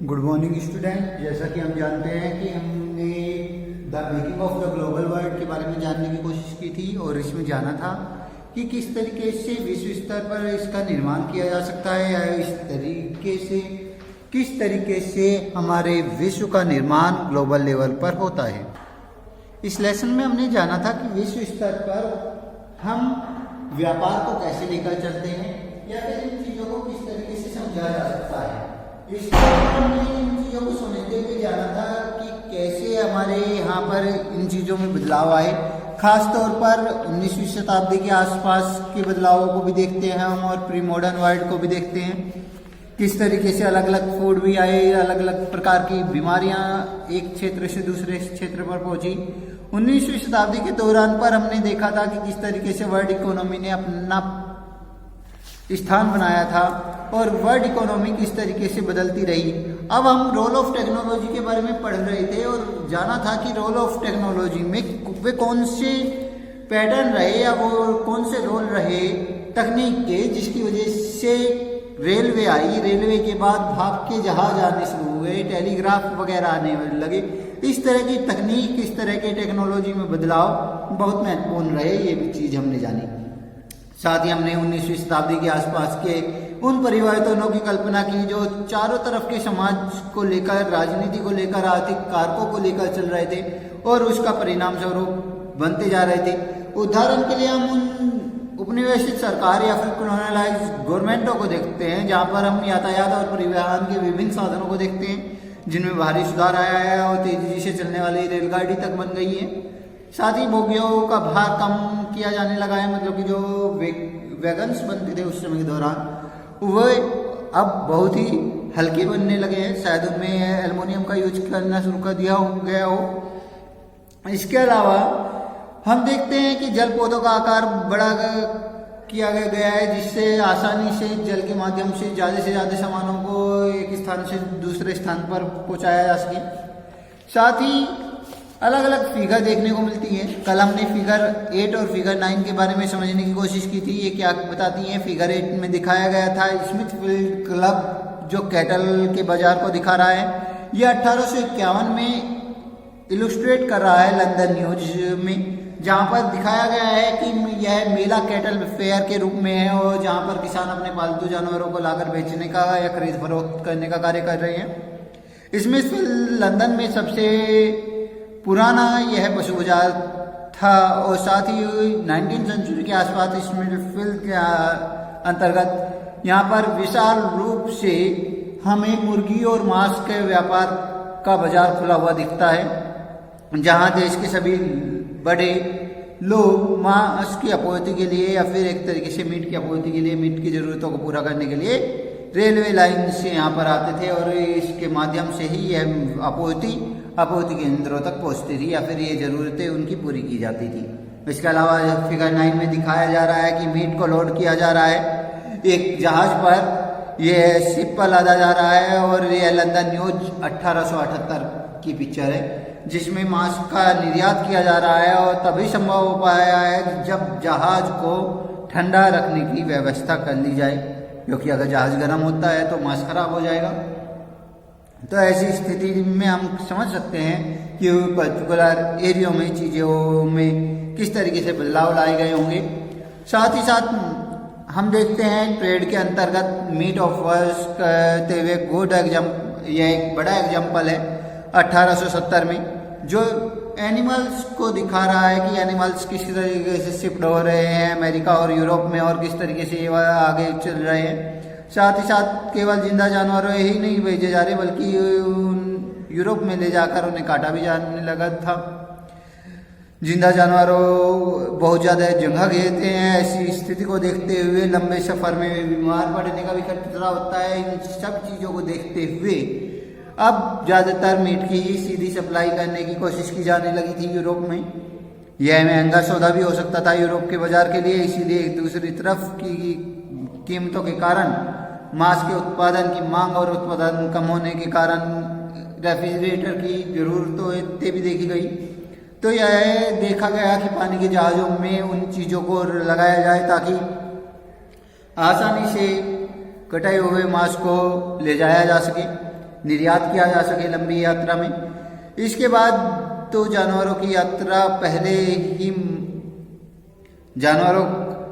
Good morning student. जैसा कि हम जानते हैं कि हमने the making of the global world के बारे में जानने की कोशिश की थी और इसमें जाना था कि किस तरीके से विश्व स्तर पर इसका निर्माण किया जा सकता है या किस तरीके से हमारे विश्व का निर्माण ग्लोबल लेवल पर होता है। इस लेसन में हमने जाना था कि विश्व स्तर पर हम व्यापार को कैसे लेकर चलते हैं या फिर इन चीज़ों को किस तरीके से समझा जा सकता है। इस हमने इन चीज़ों को समझते हुए जाना था कि कैसे हमारे यहाँ पर इन चीज़ों में बदलाव आए। खास तौर पर 19वीं शताब्दी के आसपास के बदलावों को भी देखते हैं हम और प्री मॉडर्न वर्ल्ड को भी देखते हैं। किस तरीके से अलग अलग फूड भी आए, अलग अलग प्रकार की बीमारियां एक क्षेत्र से दूसरे क्षेत्र पर पहुंची। 19वीं शताब्दी के दौरान पर हमने देखा था कि किस तरीके से वर्ल्ड इकोनॉमी ने अपना स्थान बनाया था और वर्ल्ड इकोनॉमी किस तरीके से बदलती रही। अब हम रोल ऑफ टेक्नोलॉजी के बारे में पढ़ रहे थे और जाना था कि रोल ऑफ टेक्नोलॉजी में वे कौन से पैटर्न रहे या वो कौन से रोल रहे तकनीक के, जिसकी वजह से रेलवे आई। रेलवे के बाद भाग के जहाज आने शुरू हुए, टेलीग्राफ वगैरह आने लगे। इस तरह की तकनीक, इस तरह के टेक्नोलॉजी में बदलाव बहुत महत्वपूर्ण रहे, ये भी चीज़ हमने जानी। साथ ही हमने 19वीं शताब्दी के आसपास के उन परिवर्तनों की कल्पना की जो चारों तरफ के समाज को लेकर, राजनीति को लेकर, आर्थिक कारकों को लेकर चल रहे थे और उसका परिणाम स्वरूप बनते जा रहे थे। उदाहरण के लिए हम उन उपनिवेशित सरकार या फिर कॉलोनाइज गवर्नमेंटों को देखते हैं, जहाँ पर हम यातायात और परिवहन के विभिन्न साधनों को देखते हैं जिनमें भारी सुधार आया है और तेजी से चलने वाली रेलगाड़ी तक बन गई है। साथ ही बोगियों का भार कम किया जाने लगा है, मतलब कि जो वैगन्स बनते थे उस समय के दौरान वह अब बहुत ही हल्के बनने लगे हैं। शायद उनमें एल्युमिनियम का यूज करना शुरू कर दिया गया हो। इसके अलावा हम देखते हैं कि जल पौधों का आकार बड़ा किया गया है, जिससे आसानी से जल के माध्यम से ज़्यादा सामानों को एक स्थान से दूसरे स्थान पर पहुंचाया जा सके। साथ ही अलग अलग फिगर देखने को मिलती है। कल हमने फिगर 8 और फिगर 9 के बारे में समझने की कोशिश की थी। ये क्या बताती हैं? फिगर 8 में दिखाया गया था स्मिथफील्ड क्लब जो कैटल के बाजार को दिखा रहा है। ये 1851 में इलुस्ट्रेट कर रहा है लंदन न्यूज में, जहाँ पर दिखाया गया है कि यह मेला कैटल फेयर के रूप में है और जहाँ पर किसान अपने पालतू जानवरों को लाकर बेचने का या खरीद फरोख्त करने का कार्य कर रहे हैं। इसमें लंदन में सबसे पुराना यह पशु बाजार था और साथ ही 19वीं सेंचुरी के आसपास स्मिथफील्ड के अंतर्गत यहाँ पर विशाल रूप से हमें मुर्गी और मांस के व्यापार का बाजार खुला हुआ दिखता है, जहाँ देश के सभी बड़े लोग मांस की आपूर्ति के लिए या फिर एक तरीके से मीट की आपूर्ति के लिए, मीट की ज़रूरतों को पूरा करने के लिए रेलवे लाइन से यहाँ पर आते थे और इसके माध्यम से ही यह आपूर्ति केंद्रों तक पहुँचती थी या फिर ये ज़रूरतें उनकी पूरी की जाती थी। इसके अलावा फिगर 9 में दिखाया जा रहा है कि मीट को लोड किया जा रहा है एक जहाज़ पर, यह शिप पर लादा जा रहा है और यह लंदन न्यूज 1878 की पिक्चर है जिसमें मांस का निर्यात किया जा रहा है और तभी संभव हो पाया है जब जहाज को ठंडा रखने की व्यवस्था कर ली जाए, क्योंकि अगर जहाज गर्म होता है तो मांस खराब हो जाएगा। तो ऐसी स्थिति में हम समझ सकते हैं कि पर्टिकुलर एरिया में चीज़ों में किस तरीके से बदलाव लाए गए होंगे। साथ ही साथ हम देखते हैं ट्रेड के अंतर्गत मीट ऑफ वर्स करते हुए गुड एग्जाम्पल, यह एक बड़ा एग्जाम्पल है 1870 में, जो एनिमल्स को दिखा रहा है कि एनिमल्स किस तरीके से शिफ्ट हो रहे हैं अमेरिका और यूरोप में और किस तरीके से ये आगे चल रहे हैं। साथ ही साथ केवल जिंदा जानवरों ही नहीं भेजे जा रहे बल्कि यूरोप में ले जाकर उन्हें काटा भी जाने लगा था। जिंदा जानवरों बहुत ज़्यादा जगह घेरते हैं। ऐसी स्थिति को देखते हुए लंबे सफ़र में बीमार पड़ने का भी खतरा होता है। इन सब चीज़ों को देखते हुए अब ज़्यादातर मीट की ही सीधी सप्लाई करने की कोशिश की जाने लगी थी यूरोप में। यह महंगा सौदा भी हो सकता था यूरोप के बाजार के लिए, इसीलिए एक दूसरी तरफ की कीमतों के कारण मांस के उत्पादन की मांग और उत्पादन कम होने के कारण रेफ्रिजरेटर की ज़रूरतें भी देखी गई। तो यह देखा गया कि पानी के जहाज़ों में उन चीज़ों को लगाया जाए ताकि आसानी से कटाए हुए मांस को ले जाया जा सके। निर्यात किया जा सके लंबी यात्रा में। इसके बाद तो जानवरों की यात्रा पहले ही जानवरों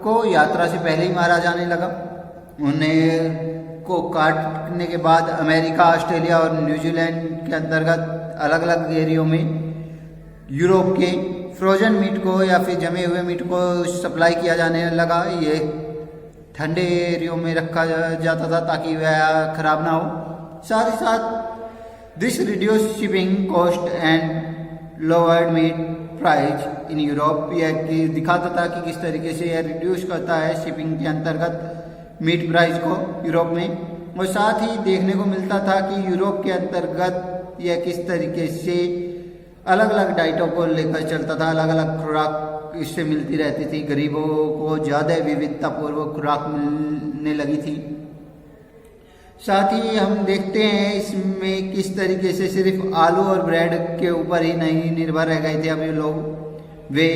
को यात्रा से पहले ही मारा जाने लगा। उन्हें को काटने के बाद अमेरिका, ऑस्ट्रेलिया और न्यूजीलैंड के अंतर्गत अलग अलग एरियो में यूरोप के फ्रोजन मीट को या फिर जमे हुए मीट को सप्लाई किया जाने लगा। ये ठंडे एरियो में रखा जाता था ताकि वह खराब ना हो। साथ ही साथ this reduce shipping cost and lowered meat price in Europe. यह दिखाता था कि किस तरीके से यह रिड्यूस करता है शिपिंग के अंतर्गत मीट प्राइस को यूरोप में। और साथ ही देखने को मिलता था कि यूरोप के अंतर्गत यह किस तरीके से अलग अलग डाइटों को लेकर चलता था, अलग अलग खुराक इससे मिलती रहती थी। गरीबों को ज़्यादा विविधतापूर्वक खुराक मिलने लगी थी। साथ ही हम देखते हैं इसमें किस तरीके से सिर्फ आलू और ब्रेड के ऊपर ही नहीं निर्भर रह गए थे अभी लोग। वे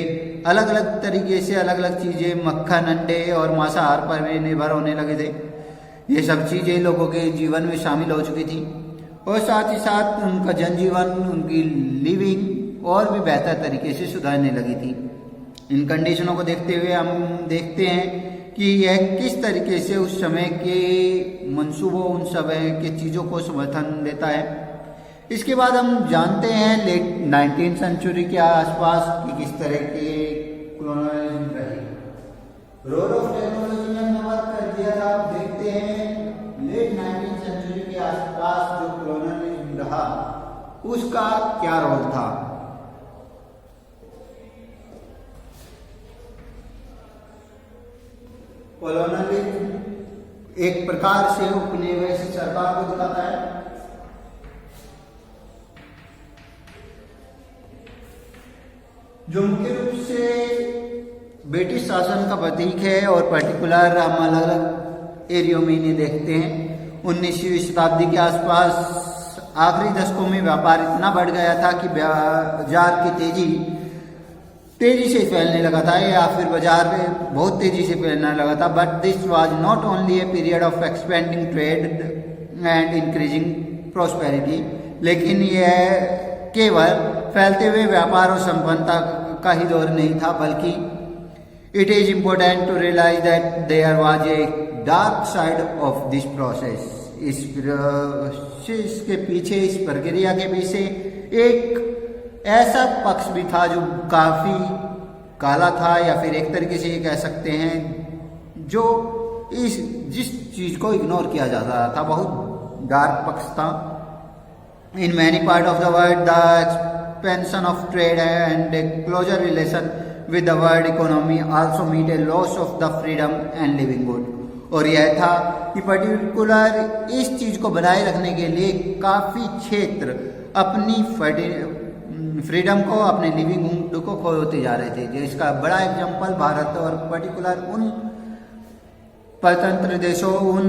अलग अलग तरीके से अलग अलग चीज़ें, मक्खन, अंडे और मांसाहार पर भी निर्भर होने लगे थे। ये सब चीज़ें लोगों के जीवन में शामिल हो चुकी थी और साथ ही साथ उनका जनजीवन, उनकी लिविंग और भी बेहतर तरीके से सुधारने लगी थी। इन कंडीशनों को देखते हुए हम देखते हैं कि यह किस तरीके से उस समय के मंसूबों, उन समय के चीज़ों को समर्थन देता है। इसके बाद हम जानते हैं लेट 19th सेंचुरी के आसपास कि किस तरह के कॉलोनाइजेशन रही। रोल ऑफ टेक्नोलॉजी में हमने बात कर दिया था। आप देखते हैं लेट 19th सेंचुरी के आसपास जो कॉलोनाइजेशन रहा उसका क्या रोल था। कॉलोनियलिज्म एक प्रकार से उपनिवेशी सरकार को दिखाता है। जो मुख्य रूप से ब्रिटिश शासन का प्रतीक है और पर्टिकुलर हम अलग अलग एरियो में इन्हें देखते हैं। 19वीं शताब्दी के आसपास आखिरी दशकों में व्यापार इतना बढ़ गया था कि बाजार की तेजी से फैलने लगा था या फिर बाजार में बहुत तेजी से फैलने लगा था। But this was not only a period of expanding trade and increasing prosperity, लेकिन यह केवल फैलते हुए व्यापार और संपन्नता का ही दौर नहीं था, बल्कि it is important to realise that there was a dark side of this process. इस प्रोसेस के पीछे, इस प्रक्रिया के पीछे एक ऐसा पक्ष भी था जो काफ़ी काला था, या फिर एक तरीके से ये कह सकते हैं जो जिस चीज़ को इग्नोर किया जाता था, बहुत डार्क पक्ष था। In many part of the world the expansion of trade and a closer relation with the world economy also meant a loss of the freedom and living good. और यह था कि पर्टिकुलर इस चीज़ को बनाए रखने के लिए काफ़ी क्षेत्र अपनी फ्रीडम को, अपने लिविंग हुड को खोते जा रहे थे। जिसका बड़ा एग्जांपल भारत और पर्टिकुलर उन स्वतंत्र देशों, उन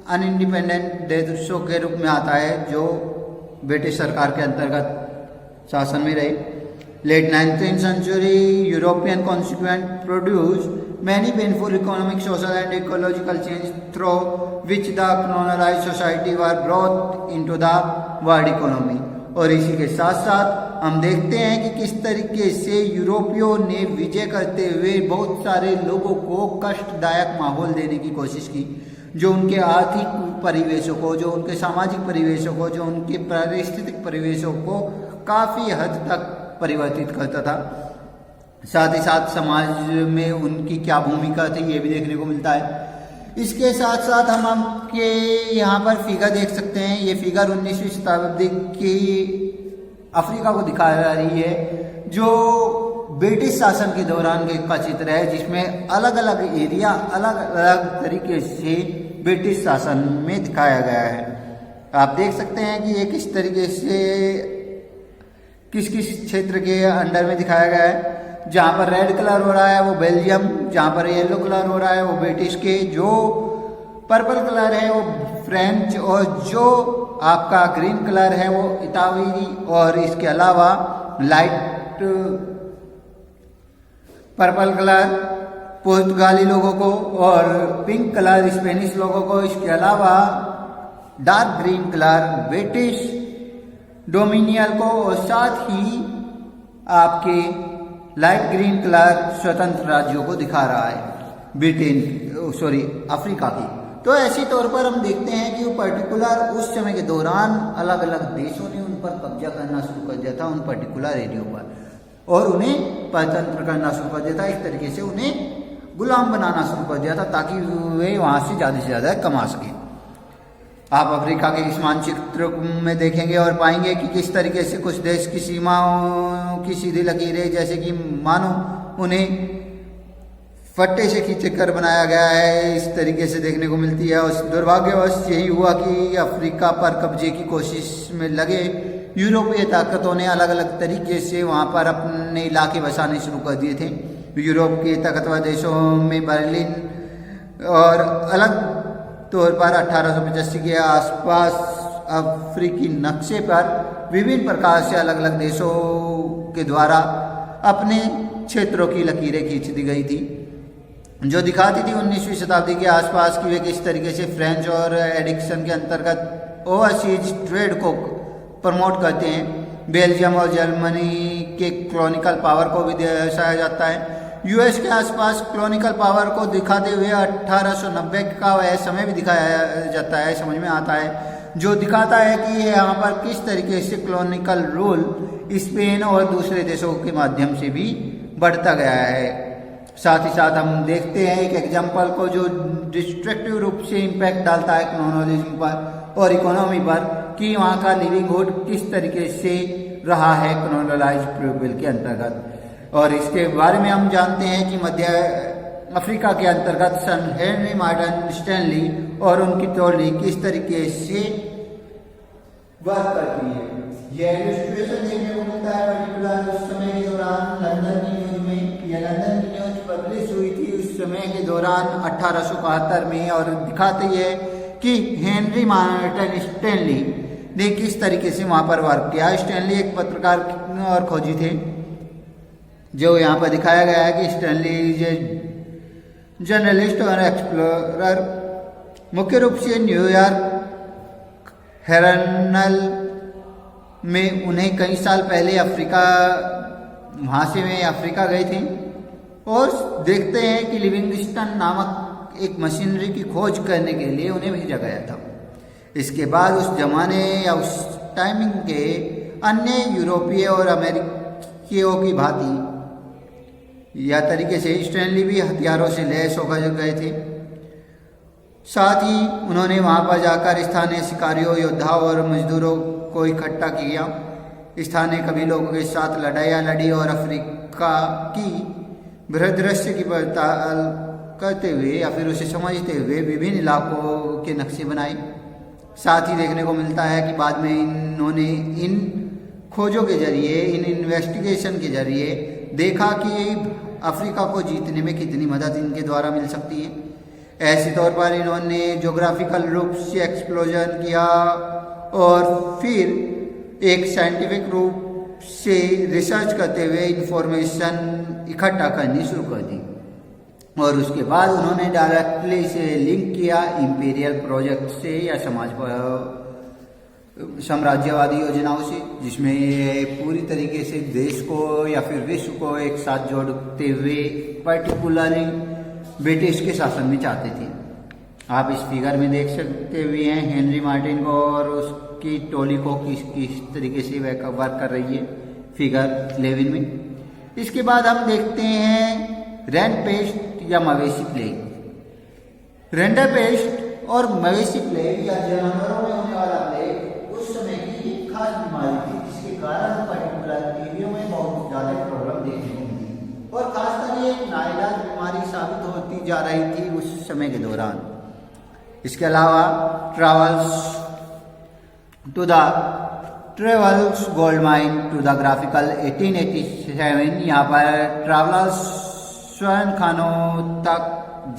अनइंडिपेंडेंट देशों के रूप में आता है जो ब्रिटिश सरकार के अंतर्गत शासन में रहे। Late 19th century European consequent produce many painful economic, social and ecological change through which the colonised society were brought into the world economy. और इसी के साथ साथ हम देखते हैं कि किस तरीके से यूरोपियों ने विजय करते हुए बहुत सारे लोगों को कष्टदायक माहौल देने की कोशिश की, जो उनके आर्थिक परिवेशों को, जो उनके सामाजिक परिवेशों को, जो उनके पारिस्थितिक परिवेशों को काफ़ी हद तक परिवर्तित करता था। साथ ही साथ समाज में उनकी क्या भूमिका थी ये भी देखने को मिलता है। इसके साथ साथ हम आपके यहाँ पर फिगर देख सकते हैं। ये फिगर 19वीं शताब्दी की अफ्रीका को दिखा रही है, जो ब्रिटिश शासन के दौरान का चित्र है, जिसमें अलग अलग एरिया अलग अलग तरीके से ब्रिटिश शासन में दिखाया गया है। आप देख सकते हैं कि ये किस तरीके से किस किस क्षेत्र के अंडर में दिखाया गया है। जहाँ पर रेड कलर हो रहा है वो बेल्जियम, जहाँ पर येलो कलर हो रहा है वो ब्रिटिश के, जो पर्पल कलर है वो फ्रेंच, और जो आपका ग्रीन कलर है वो इतालवी, और इसके अलावा लाइट पर्पल कलर पुर्तगाली लोगों को और पिंक कलर स्पेनिश लोगों को। इसके अलावा dark green colour British dominion को और साथ ही आपके लाइट ग्रीन कलर स्वतंत्र राज्यों को दिखा रहा है अफ्रीका की। तो ऐसी तौर पर हम देखते हैं कि वो पर्टिकुलर उस समय के दौरान अलग अलग देशों ने उन पर कब्जा करना शुरू कर दिया था उन पर्टिकुलर एरियो पर, और उन्हें स्वतंत्र करना शुरू कर दिया था। इस तरीके से उन्हें गुलाम बनाना शुरू कर दिया था ताकि वे वहां से ज़्यादा कमा सकें। आप अफ्रीका के इस मानचित्र में देखेंगे और पाएंगे कि किस तरीके से कुछ देश की सीमाओं की सीधी लकीरें जैसे कि मानो उन्हें फट्टे से खींच कर बनाया गया है, इस तरीके से देखने को मिलती है। और दुर्भाग्यवश यही हुआ कि अफ्रीका पर कब्जे की कोशिश में लगे यूरोपीय ताकतों ने अलग अलग तरीके से वहाँ पर अपने इलाके बसाने शुरू कर दिए थे। यूरोप के ताकतवर देशों में बर्लिन और अलग तौर पर 1885 के आसपास अफ्रीकी नक्शे पर विभिन्न प्रकार से अलग अलग देशों के द्वारा अपने क्षेत्रों की लकीरें खींच दी गई थी, जो दिखाती थी 19वीं शताब्दी के आसपास की वे किस तरीके से फ्रेंच और एडिक्सन के अंतर्गत ओवरसीज ट्रेड को प्रमोट करते हैं। बेल्जियम और जर्मनी के कॉलोनिकल पावर को भी दर्शाया जाता है। यूएस के आसपास कॉलोनिकल पावर को दिखाते हुए 1890 का वह समय भी दिखाया जाता है, समझ में आता है, जो दिखाता है कि यहाँ पर किस तरीके से कॉलोनिकल रूल स्पेन और दूसरे देशों के माध्यम से भी बढ़ता गया है। साथ ही साथ हम देखते हैं एक एग्जाम्पल को जो डिस्ट्रक्टिव रूप से इम्पैक्ट डालता है कॉलोनियलिज्म पर और इकोनॉमी पर, कि वहाँ का लिविंगहुड किस तरीके से रहा है कॉलोनियलाइज्ड पीपल के अंतर्गत। और इसके बारे में हम जानते हैं कि मध्य अफ्रीका के अंतर्गत सन हेनरी मार्टिन स्टैनली और उनकी टोली किस तरीके से वर्क करती है। यह इलस्ट्रेशन देखने को मिलता है पर्टिकुलर उस समय के दौरान लंदन की न्यूज में। यह लंदन की न्यूज पब्लिश हुई थी उस समय के दौरान 1871 में, और दिखाती है कि हेनरी मार्टिन स्टैनली ने किस तरीके से वहां पर वर्क किया। स्टैनली एक पत्रकार और खोजी थे, जो यहाँ पर दिखाया गया है कि स्टैनली जर्नलिस्ट और एक्सप्लोरर मुख्य रूप से न्यूयॉर्क हेरल्ड में उन्हें कई साल पहले अफ्रीका वहाँ से वे अफ्रीका गए थे, और देखते हैं कि लिविंगस्टन नामक एक मशीनरी की खोज करने के लिए उन्हें भेजा गया था। इसके बाद उस जमाने या उस टाइमिंग के अन्य यूरोपीय और अमेरिकियों की भांति या तरीके से स्टैनली भी हथियारों से लैस होकर गए थे। साथ ही उन्होंने वहां पर जाकर स्थानीय शिकारियों, योद्धाओं और मजदूरों को इकट्ठा किया, स्थानीय कबीलों के साथ लड़ाइयाँ लड़ी और अफ्रीका की बृहदृश्य की पड़ताल करते हुए या फिर उसे समझते हुए विभिन्न इलाकों के नक्शे बनाए। साथ ही देखने को मिलता है कि बाद में इन्होंने इन खोजों के जरिए, इन इन्वेस्टिगेशन के जरिए देखा कि अफ्रीका को जीतने में कितनी मदद इनके द्वारा मिल सकती है। ऐसे तौर पर इन्होंने ज्योग्राफिकल रूप से एक्सप्लोजन किया और फिर एक साइंटिफिक रूप से रिसर्च करते हुए इंफॉर्मेशन इकट्ठा करनी शुरू कर दी, और उसके बाद उन्होंने डायरेक्टली इसे लिंक किया इंपीरियल प्रोजेक्ट से या साम्राज्यवादी योजनाओं से, जिसमें ये पूरी तरीके से देश को या फिर विश्व को एक साथ जोड़ते हुए पर्टिकुलरली ब्रिटिश के शासन में चाहते थे। आप इस फिगर में देख सकते हुए हैं हेनरी मार्टिन को और उसकी टोली को किस तरीके से वह वर्क कर रही है फिगर 11 में। इसके बाद हम देखते हैं रैंडपेस्ट या मवेशी प्लेग। रैंडरपेस्ट और मवेशी प्लेग या जानवरों में होने वाला प्लेग उस समय की एक खास बीमारी थी, जिसके कारण पर्टिकुलर एरिया में बहुत ज्यादा प्रॉब्लम देखने को मिली, और खासकर ये एक नाइलाज बीमारी साबित होती जा रही थी उस समय के दौरान। इसके अलावा travels gold mine to the graphical 1887, यहाँ पर ट्रैवलर्स स्वर्ण खानों तक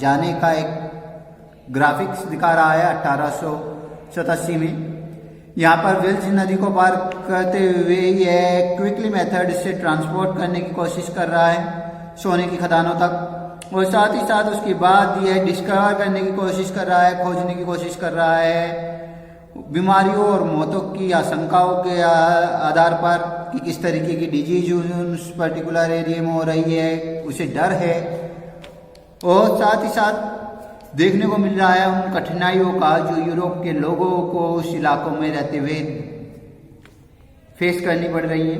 जाने का एक ग्राफिक्स दिखा रहा है 1887 में। यहाँ पर वेल्स नदी को पार करते हुए यह क्विकली मेथड से ट्रांसपोर्ट करने की कोशिश कर रहा है सोने की खदानों तक, और साथ ही साथ उसके बाद यह डिस्कवर करने की कोशिश कर रहा है, खोजने की कोशिश कर रहा है बीमारियों और मौतों की आशंकाओं के आधार पर कि किस तरीके की डिजीज उस पर्टिकुलर एरिया में हो रही है, उसे डर है। और साथ ही साथ देखने को मिल रहा है उन कठिनाइयों का जो यूरोप के लोगों को उस इलाकों में रहते हुए फेस करनी पड़ रही है।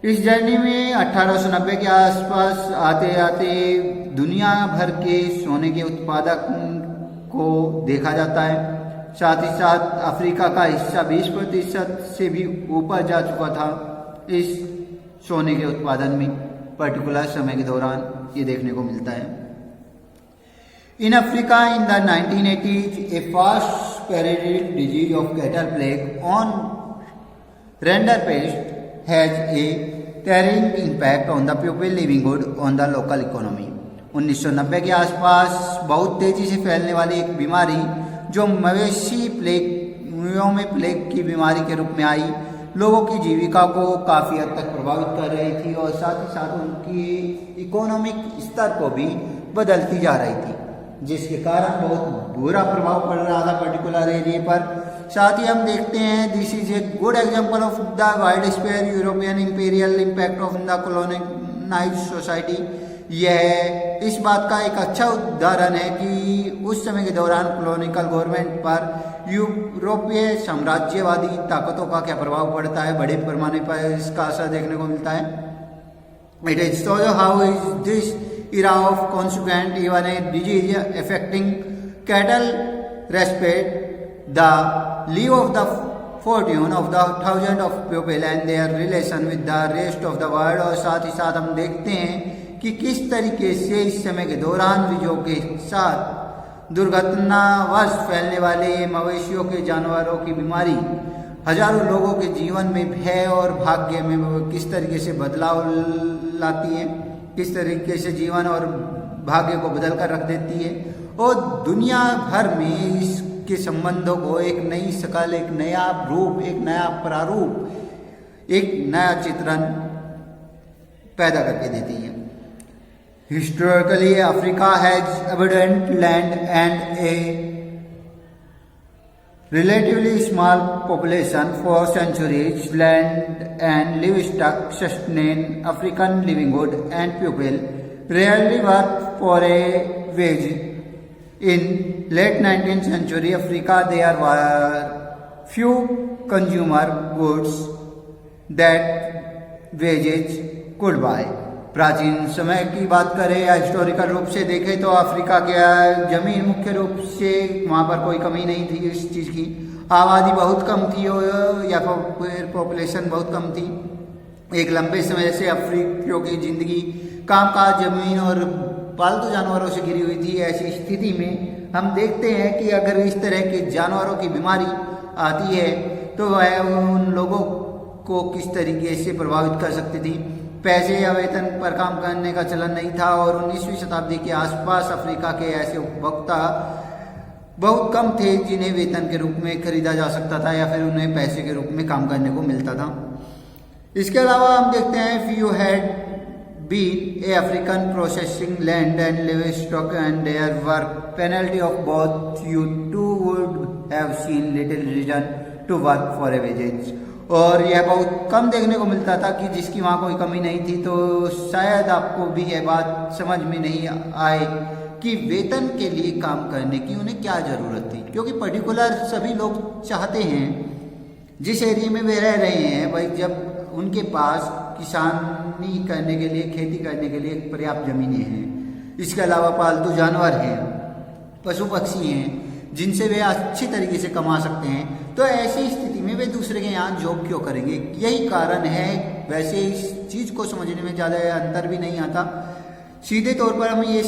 इस जर्नी में 1890 के आसपास आते आते दुनिया भर के सोने के उत्पादक को देखा जाता है। साथ ही साथ अफ्रीका का हिस्सा 20% से भी ऊपर जा चुका था इस सोने के उत्पादन में पर्टिकुलर समय के दौरान, ये देखने को मिलता है। In Africa in the 1980s a fast spreading disease of cattle plague on rinderpest has a tearing impact on the people livelihood on the local economy. 1990 के आसपास बहुत तेजी से फैलने वाली एक बीमारी जो मवेशी प्लेग की बीमारी के रूप में आई, लोगों की जीविका को काफ़ी हद तक प्रभावित कर रही थी और साथ ही साथ उनकी इकोनॉमिक स्तर को भी बदलती जा रही थी, जिसके कारण बहुत बुरा प्रभाव पड़ रहा था पर्टिकुलर एरिया पर। साथ ही हम देखते हैं this is a good example of the widespread European imperial impact of the colonised society. यह इस बात का एक अच्छा उदाहरण है कि उस समय के दौरान कॉलोनिकल गवर्नमेंट पर यूरोपीय साम्राज्यवादी ताकतों का क्या प्रभाव पड़ता है, बड़े पैमाने पर इसका असर देखने को मिलता है। It is show how is this era of consequent even a disease affecting cattle respect the live of the fortune of the thousands of people and their relation with the rest of the world। और साथ ही साथ हम देखते हैं कि किस तरीके से इस समय के दौरान बीजों के साथ दुर्घटनावश फैलने वाले मवेशियों के जानवरों की बीमारी हजारों लोगों के जीवन में भय और भाग्य में किस तरीके से बदलाव लाती है, किस तरीके से जीवन और भाग्य को बदल कर रख देती है और दुनिया भर में इसके संबंधों को एक नई शक्ल, एक नया रूप, एक नया प्रारूप, एक नया चित्रण पैदा करके देती है। Historically Africa has abundant land and A relatively small population for centuries. Land and livestock sustain African livelihood and people rarely work for a wage. In late 19th century Africa there were few consumer goods that wages could buy। प्राचीन समय की बात करें या historical रूप से देखें तो अफ्रीका के जमीन मुख्य रूप से वहाँ पर कोई कमी नहीं थी इस चीज़ की, आबादी बहुत कम थी या फिर पॉपुलेशन बहुत कम थी। एक लंबे समय से अफ्रीकियों की जिंदगी कामकाज, जमीन और पालतू जानवरों से घिरी हुई थी। ऐसी स्थिति में हम देखते हैं कि अगर इस तरह के जानवरों की बीमारी आती है तो वह उन लोगों को किस तरीके से प्रभावित कर सकती थी। पैसे या वेतन पर काम करने का चलन नहीं था और 19वीं शताब्दी के आसपास अफ्रीका के ऐसे उपभोक्ता बहुत कम थे जिन्हें वेतन के रूप में खरीदा जा सकता था या फिर उन्हें पैसे के रूप में काम करने को मिलता था। इसके अलावा हम देखते हैं if you had been a African processing land and livestock and their work penalty of both you two would have seen little reason to work for a wages. और यह बहुत कम देखने को मिलता था कि जिसकी वहाँ कोई कमी नहीं थी तो शायद आपको भी यह बात समझ में नहीं आए कि वेतन के लिए काम करने की उन्हें क्या ज़रूरत थी, क्योंकि पर्टिकुलर सभी लोग चाहते हैं जिस एरिया में वे रह रहे हैं भाई, जब उनके पास किसानी करने के लिए, खेती करने के लिए पर्याप्त ज़मीनें हैं, इसके अलावा पालतू जानवर हैं, पशु पक्षी हैं जिनसे वे अच्छी तरीके से कमा सकते हैं, तो ऐसी स्थिति में वे दूसरे के यहाँ जॉब क्यों करेंगे। यही कारण है। वैसे इस चीज़ को समझने में ज़्यादा अंतर भी नहीं आता। सीधे तौर पर हम ये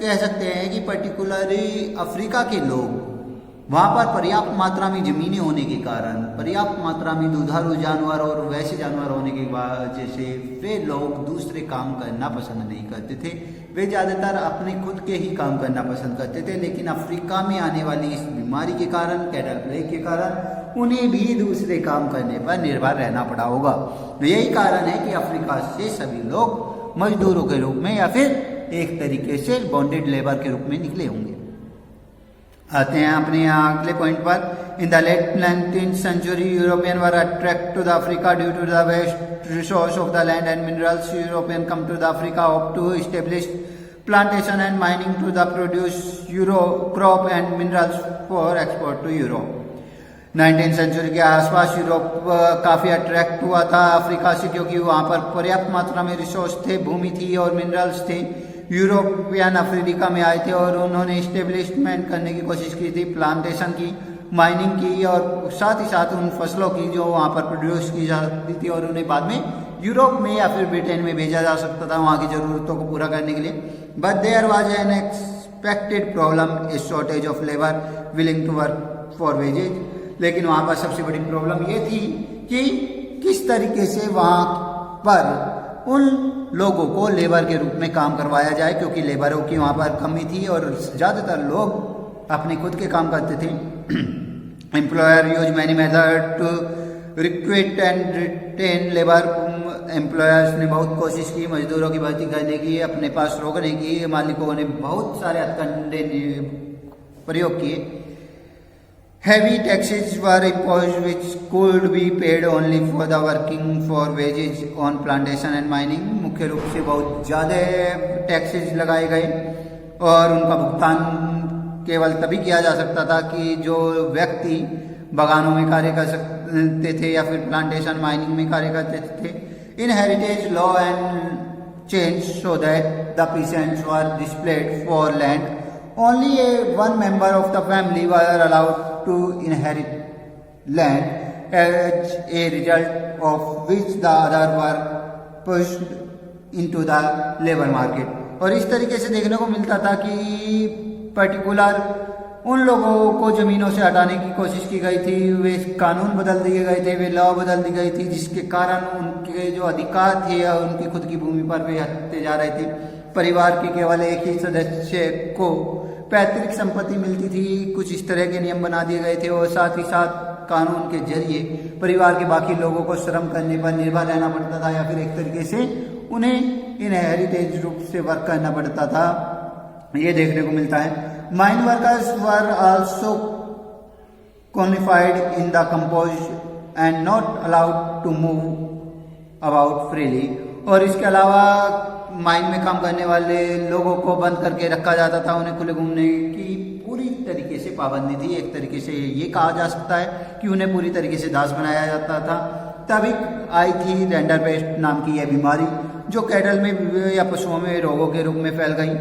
कह सकते हैं कि पर्टिकुलरली अफ्रीका के लोग वहाँ पर पर्याप्त मात्रा में ज़मीनें होने के कारण, पर्याप्त मात्रा में दुधारू जानवर और वैसे जानवर होने की वजह से वे लोग दूसरे काम करना पसंद नहीं करते थे। वे ज़्यादातर अपने खुद के ही काम करना पसंद करते थे। लेकिन अफ्रीका में आने वाली इस बीमारी के कारण, कैटल प्लेग के कारण, उन्हें भी दूसरे काम करने पर निर्भर रहना पड़ा होगा। यही कारण है कि अफ्रीका से सभी लोग मजदूरों के रूप में या फिर एक तरीके से बॉन्डेड लेबर के रूप में निकले होंगे। आते हैं अपने यहाँ अगले पॉइंट पर। In the late 19th century European were attract to the Africa due to the vast resource of the land and minerals. European come to the Africa hope to establish plantation and mining to the produce euro crop and minerals for export to Europe। 19th century के आसपास Europe काफी attract हुआ था Africa से, क्योंकि वहां पर पर्याप्त मात्रा में रिसोर्स थे, भूमि थी और मिनरल्स थे। यूरोपियन अफ्रीका में आए थे और उन्होंने इस्टेब्लिशमेंट करने की कोशिश की थी, प्लांटेशन की, माइनिंग की और साथ ही साथ उन फसलों की जो वहां पर प्रोड्यूस की जाती थी और उन्हें बाद में यूरोप में या फिर ब्रिटेन में भेजा जा सकता था वहां की जरूरतों को पूरा करने के लिए। But there was an expected problem, a shortage of labour willing to work for wages. लेकिन वहां पर सबसे बड़ी प्रॉब्लम ये थी कि किस तरीके से वहां पर उन लोगों को लेबर के रूप में काम करवाया जाए, क्योंकि लेबरों की वहां पर कमी थी और ज्यादातर लोग अपने खुद के काम करते थे। Employer use many method to recruit and retain labour. Employers ने बहुत कोशिश की मजदूरों की भर्ती करने की, अपने पास रोकने की। मालिकों ने बहुत सारे हथकंडे प्रयोग किए। Heavy taxes were imposed which could be paid only for the working for wages on plantation and mining। मुख्य रूप से बहुत ज़्यादा टैक्सेस लगाए गए और उनका भुगतान केवल तभी किया जा सकता था कि जो व्यक्ति बागानों में कार्य कर सकते थे या फिर प्लांटेशन माइनिंग में कार्य करते थे। In heritage law and change so that the peasants were displaced for land. Only one member of the family were allowed to inherit land, as a result of which the other were pushed into the labor market। और इस तरीके से देखने को मिलता था कि particular उन लोगों को जमीनों से हटाने की कोशिश की गई थी, वे कानून बदल दिए गए थे, वे लॉ बदल दी गई थी, जिसके कारण उनके जो अधिकार थे या उनकी खुद की भूमि पर वे हटते जा रहे थे। परिवार के केवल एक ही सदस्य को पैतृक संपत्ति मिलती थी। कुछ इस तरह के नियम बना दिए गए थे और साथ ही साथ कानून के जरिए परिवार के बाकी लोगों को श्रम करने पर निर्भर रहना पड़ता था या फिर एक तरीके से उन्हें इनहेरिटेज रूप से वर्क करना पड़ता था, ये देखने को मिलता है। Mine workers were also confined in the compounds and not allowed to move about freely. और इसके अलावा माइन में काम करने वाले लोगों को बंद करके रखा जाता था, उन्हें खुले घूमने की पूरी तरीके से पाबंदी थी। एक तरीके से ये कहा जा सकता है कि उन्हें पूरी तरीके से दास बनाया जाता था। तभी आई थी रेंडर पेस्ट नाम की यह बीमारी, जो कैटल में या पशुओं में रोगों के रूप में फैल गई।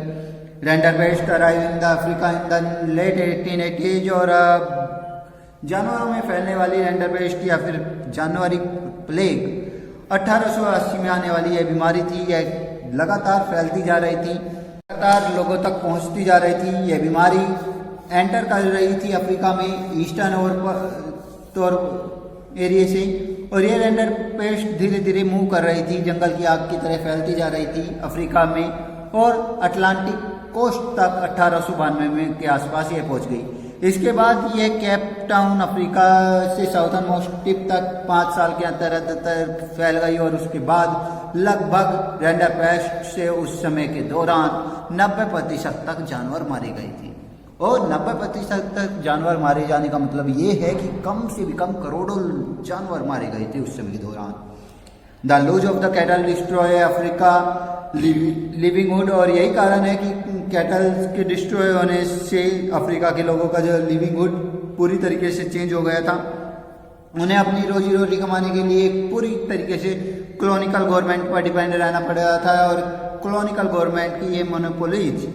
Rinderpest arrive in the Africa in the late 1880s। और जानवरों में फैलने वाली रेंडर पेस्ट या फिर जानवरी प्लेग 1880 में आने वाली यह बीमारी थी। यह लगातार फैलती जा रही थी, लगातार लोगों तक पहुंचती जा रही थी। यह बीमारी एंटर कर रही थी अफ्रीका में ईस्टर्न और एरिया से, और ये रेंडर पेस्ट धीरे धीरे मूव कर रही थी, जंगल की आग की तरह फैलती जा रही थी अफ्रीका में और अटलांटिक कोस्ट तक 1892 में के आसपास ये पहुंच गई। इसके बाद ये केप टाउन अफ्रीका से साउथर्न मोस्ट टिप तक 5 साल के अंतर फैल गई और उसके बाद लगभग रेंडर पेस्ट से उस समय के दौरान 90% तक जानवर मारे गए थे। और 90% तक जानवर मारे जाने का मतलब ये है कि कम से भी कम करोड़ों जानवर मारे गए थे उस समय के दौरान। The loss of the cattle destroy Africa livelihood. और यही कारण है कि कैटल के डिस्ट्रॉय होने से अफ्रीका के लोगों का जो लिविंगहुड पूरी तरीके से चेंज हो गया था। उन्हें अपनी रोजी रोटी कमाने के लिए पूरी तरीके से कॉलोनियल गवर्नमेंट पर डिपेंड रहना पड़ रहा था और कॉलोनियल गवर्नमेंट की ये मोनोपोलीज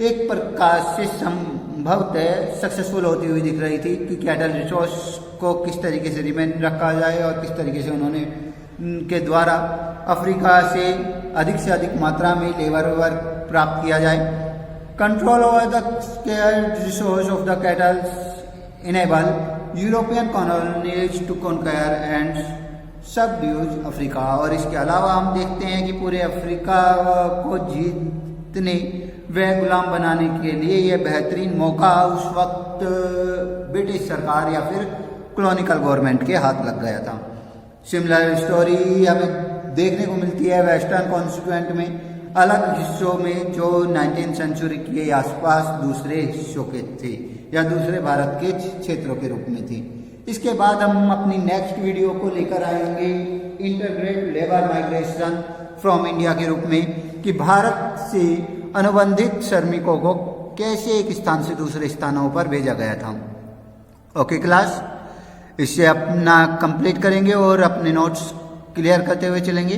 एक प्रकार से संभवतः सक्सेसफुल होती हुई दिख रही थी कि कैटल रिसोर्स को किस तरीके से रिमेन रखा जाए और किस तरीके से उन्होंने के द्वारा अफ्रीका से अधिक मात्रा में लेबर वर्क प्राप्त किया जाए। Control over the resource of the cattle enable European colonies to conquer and subdues Africa. और इसके अलावा हम देखते हैं कि पूरे अफ्रीका को जीतने व गुलाम बनाने के लिए यह बेहतरीन मौका उस वक्त ब्रिटिश सरकार या फिर कॉलोनियल गवर्नमेंट के हाथ लग गया था। सिमिलर स्टोरी हमें देखने को मिलती है वेस्टर्न कॉन्स्टिट्यूएंट में अलग हिस्सों में जो 19th सेंचुरी के आसपास दूसरे हिस्सों के थे। या दूसरे भारत के क्षेत्रों के रूप में थी। इसके बाद हम अपनी नेक्स्ट वीडियो को लेकर आएंगे integrate labour migration from India के रूप में, कि भारत से अनुबंधित श्रमिकों को कैसे एक स्थान से दूसरे स्थानों पर भेजा गया था। ओके क्लास, इससे अपना कंप्लीट करेंगे और अपने नोट्स क्लियर करते हुए चलेंगे।